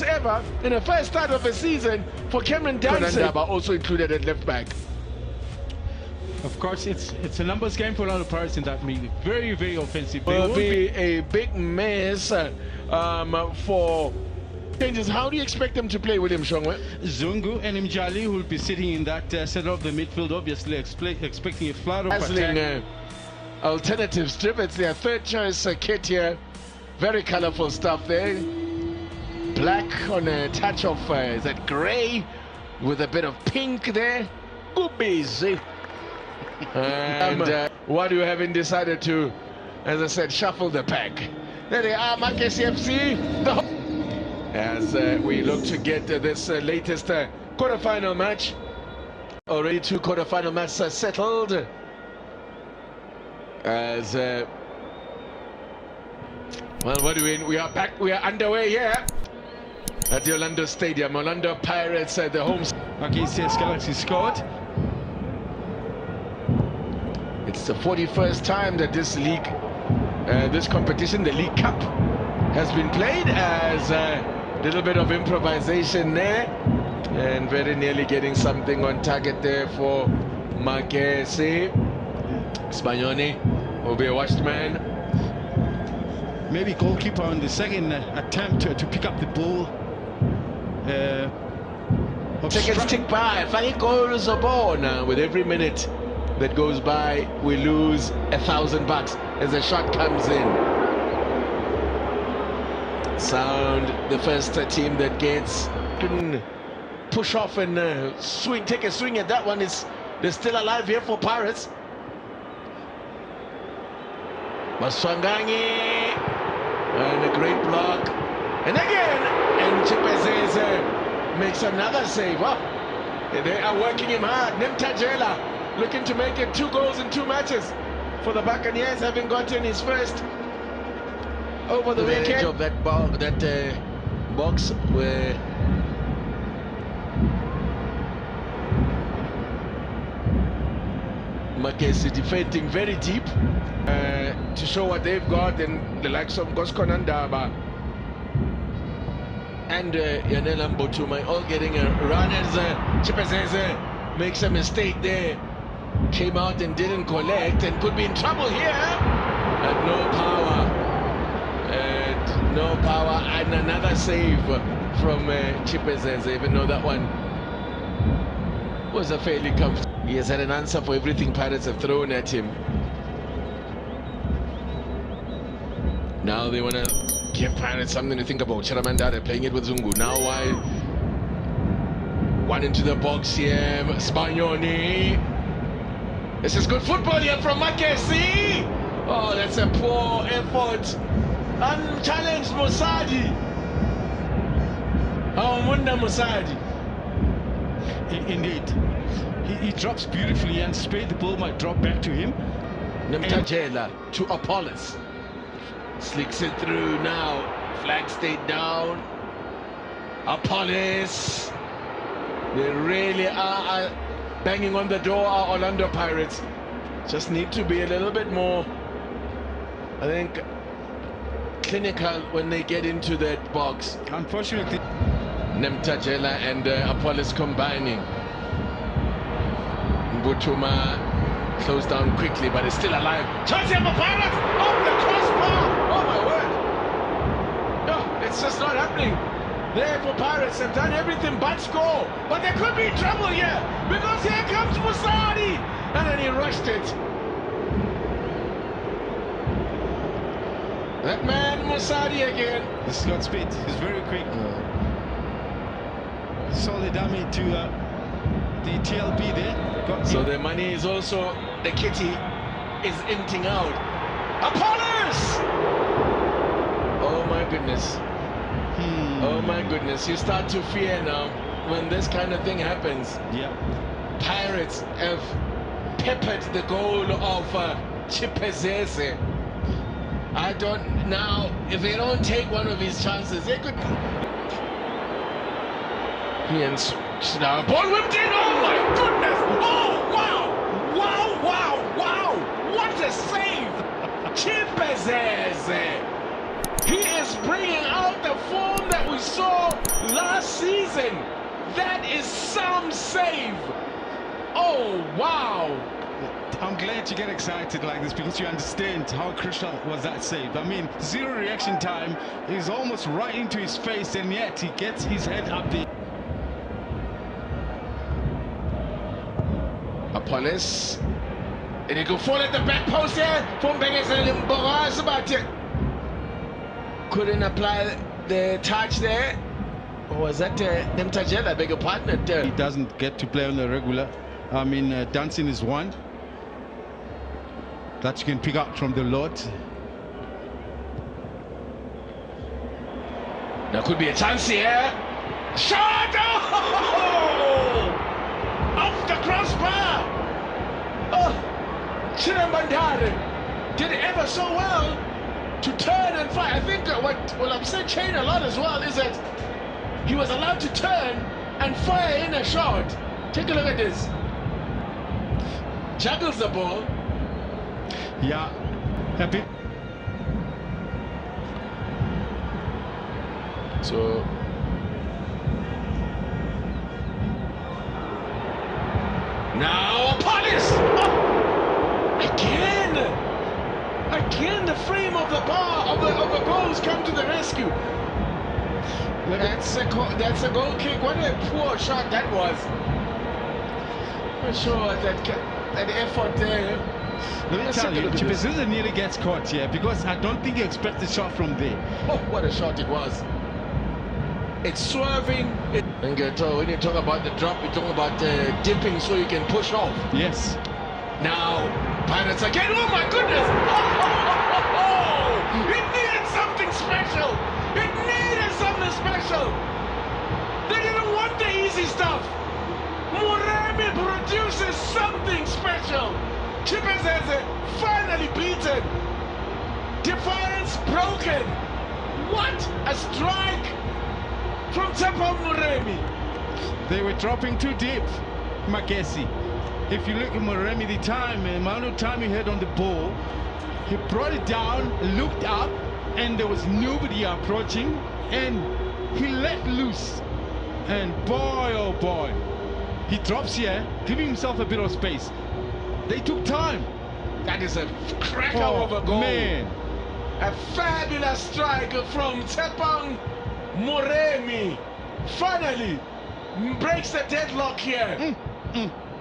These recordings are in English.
ever in the first start of the season for Cameron Danzig, also included at left back. Of course, it's a numbers game for a lot of Pirates in that meeting. Very, very offensive. Will be a big mess for changes. How do you expect them to play, William Shongwe? Zungu and Mjali will be sitting in that center of the midfield, obviously expecting a flood of attack. Alternative strip. It's their third choice kit here. Very colorful stuff there. Black on a touch of is that grey with a bit of pink there. Chipezeze. And what do you having decided to, as I said, shuffle the pack? There they are, MAGESI FC. As we look to get this latest quarterfinal match. Already 2 quarterfinal matches settled. As well, what do we are back, we are underway here at the Orlando Stadium. Orlando Pirates at the home. MAGESI Galaxy scored. It's the 41st time that this league, this competition, the League Cup, has been played. As a little bit of improvisation there, and very nearly getting something on target there for MAGESI. Spagnoni will be a watched man. Maybe goalkeeper on the second attempt to pick up the ball. Seconds tick by. 5 goals aboard now. With every minute that goes by, we lose $1,000 as the shot comes in. Sound, the first team that gets couldn't push off and take a swing at that one. They're still alive here for Pirates. Maswanganyi, and a great block, and again, and Chipezeze makes another save. Oh, they are working him hard. Nemtajela looking to make it 2 goals in 2 matches for the Buccaneers, having gotten his first over the weekend. Of that box where MAGESI defending very deep to show what they've got, and the likes of Goskonandaba and Yanela Mbotuma all getting a run as Chipezeze makes a mistake there. Came out and didn't collect and could be in trouble here. And no power, and another save from Chipezeze, even though that one was a fairly comfortable. He has had an answer for everything Pirates have thrown at him. Now they want to give Pirates something to think about. Charamandare playing it with Zungu. Now one into the box here. Spagnoni. This is good football here from MAGESI. Oh, that's a poor effort. Unchallenged Musadi. Munda Musadi. Indeed. He drops beautifully, and straight the ball might drop back to him. Nemtajela to Apollos. Slicks it through now. Flag stayed down. Apollos. They really are banging on the door, our Orlando Pirates. Just need to be a little bit more, I think, clinical when they get into that box. Unfortunately, Nemtajela and Apollos combining. Mbutuma closed down quickly, but it's still alive. Chance here for Pirates! Oh, the crossbar! Oh my word! No, it's just not happening. There for Pirates have done everything but score, but there could be trouble here because here comes Musadi, and then he rushed it. That man Musadi again. He's got speed. He's very quick. Solid dummy to the TLB there. So the money is also, the kitty is emptying out. Apollos! Oh my goodness. Oh my goodness. You start to fear now when this kind of thing happens. Yeah. Pirates have peppered the goal of Chipezeze. I don't, now, if they don't take one of his chances, they could. Now, ball whipped in. Oh my goodness! Oh wow! Wow! Wow! Wow! What a save! Chipezeze! He is bringing out the form that we saw last season. That is some save. Oh, wow. I'm glad you get excited like this because you understand how crucial was that save. I mean, zero reaction time is almost right into his face, and yet he gets his head up there. Apollos. And he could fall at the back post here from MAGESI, but couldn't apply the touch there. Or was that Nemtajela, beg your pardon? He doesn't get to play on the regular. I mean, dancing is one that you can pick up from the Lord. There could be a chance here. Shot! Oh! Off the crossbar! Oh! Chirambandare did ever so well to turn and fire. I think what will upset Chain a lot as well is that he was allowed to turn and fire in a shot. Take a look at this. Juggles the ball. Yeah, happy. So now Apollos! Oh! Again the frame of the bar of the goals come to the rescue. That's a goal kick. What a poor shot that was. Not sure that effort there. Let me tell you, Chipezeze nearly gets caught here because I don't think he expects the shot from there. Oh, what a shot it was. It's swerving. And when you talk about the drop, you talk about dipping so you can push off. Yes. Now, Pirates again. Oh my goodness! Oh, it needed something special. It needed something special. They didn't want the easy stuff. Moremi produces something special. Chipezeze finally beaten. Defiance broken. What a strike from Tsepo Moremi. They were dropping too deep, MAGESI. If you look at Moremi, the amount of time he had on the ball, he brought it down, looked up, and there was nobody approaching, and he let loose. And boy, oh boy, he drops here, giving himself a bit of space. They took time. That is a cracker of a goal. Man. A fabulous strike from Tsepo Moremi. Finally breaks the deadlock here.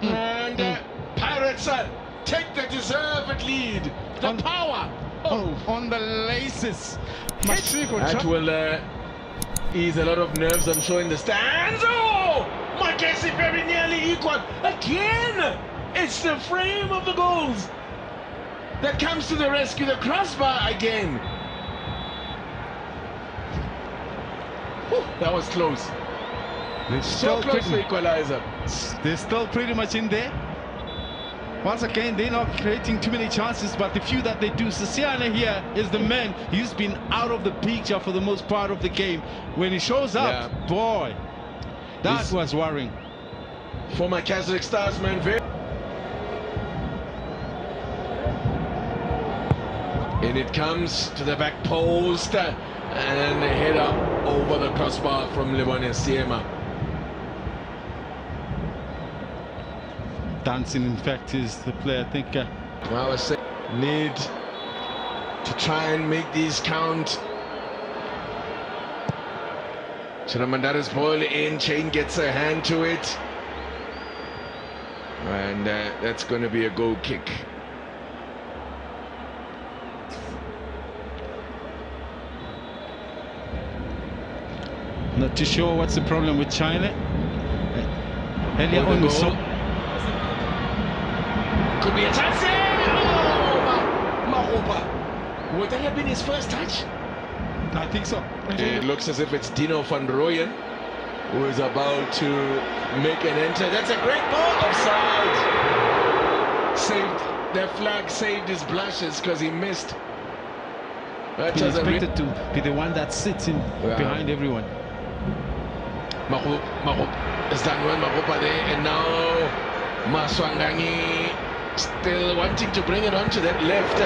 And Pirates take the deserved lead. The power. On the laces. That will ease a lot of nerves, I'm sure, in the stands. Oh! MAGESI very nearly equal. Again! It's the frame of the goals that comes to the rescue. The crossbar again. Whew, that was close. So close to equalizer. They're still pretty much in there. Once again, they're not creating too many chances, but the few that they do. Sisiane here is the man. He's been out of the picture for the most part of the game. When he shows up, boy, that was worrying. Former Kazakh Stars man, and it comes to the back post and a header over the crossbar from Lebone Siema. Dancing, in fact, is the player, I think. Well, I say need to try and make these count. Chiramandare's ball in, Chain gets a hand to it. And that's going to be a goal kick. Not too sure what's the problem with China. Earlier on we saw... Could be a chance here! Oh, Mahopa. Would that have been his first touch? I think so. It looks as if it's Dino van Rooyen who is about to make an entry. That's a great ball. Offside. Saved the flag, saved his blushes because he missed. He expected to be the one that sits in behind everyone. Mahopa has done well. Mahopa there, and now Maswangangi still wanting to bring it onto that left.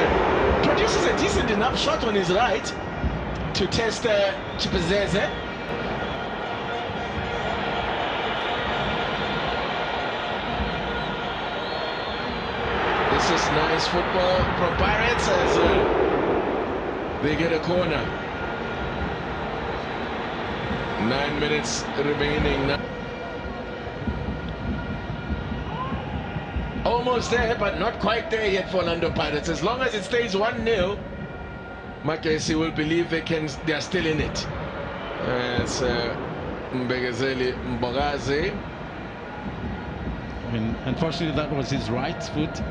Produces a decent enough shot on his right to test Chipezeze. This is nice football from Pirates as they get a corner. 9 minutes remaining now. Almost there, but not quite there yet for Orlando Pirates. As long as it stays 1-0, MAGESI will believe they are still in it. It's MAGESI. I mean, unfortunately, that was his right foot.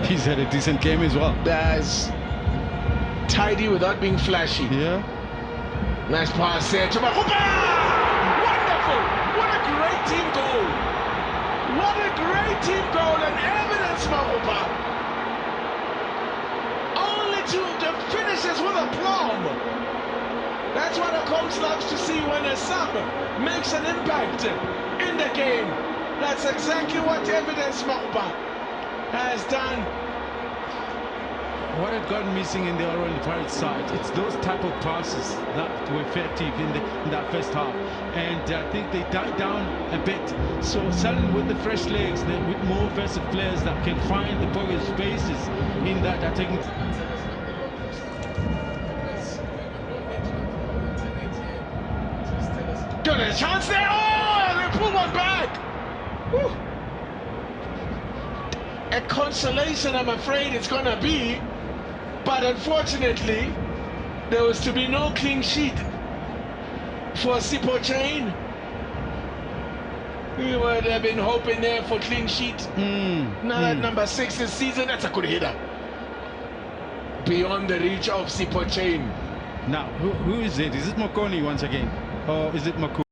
He's had a decent game as well. That's tidy without being flashy. Yeah. Nice pass there to Mahupa! Wonderful! What a great team goal! What a great team goal and evidence, Mahupa! Only to finishes with aplomb. That's what a coach loves to see when a sub makes an impact in the game. That's exactly what evidence Mahupa has done. What had gone missing in the Orlando Pirates side, it's those type of passes that were effective in that first half. And I think they died down a bit. So suddenly with the fresh legs, with more versatile players that can find the pocket spaces in that attacking. Got a chance there. Oh, they pull one back. Whew. A consolation, I'm afraid it's gonna be, but unfortunately there was to be no clean sheet for Chipezeze. We would have been hoping there for clean sheet. Now that number 6 this season, that's a good hitter. Beyond the reach of Chipezeze. Now, who is it? Is it Mokoni once again? Or is it Maku?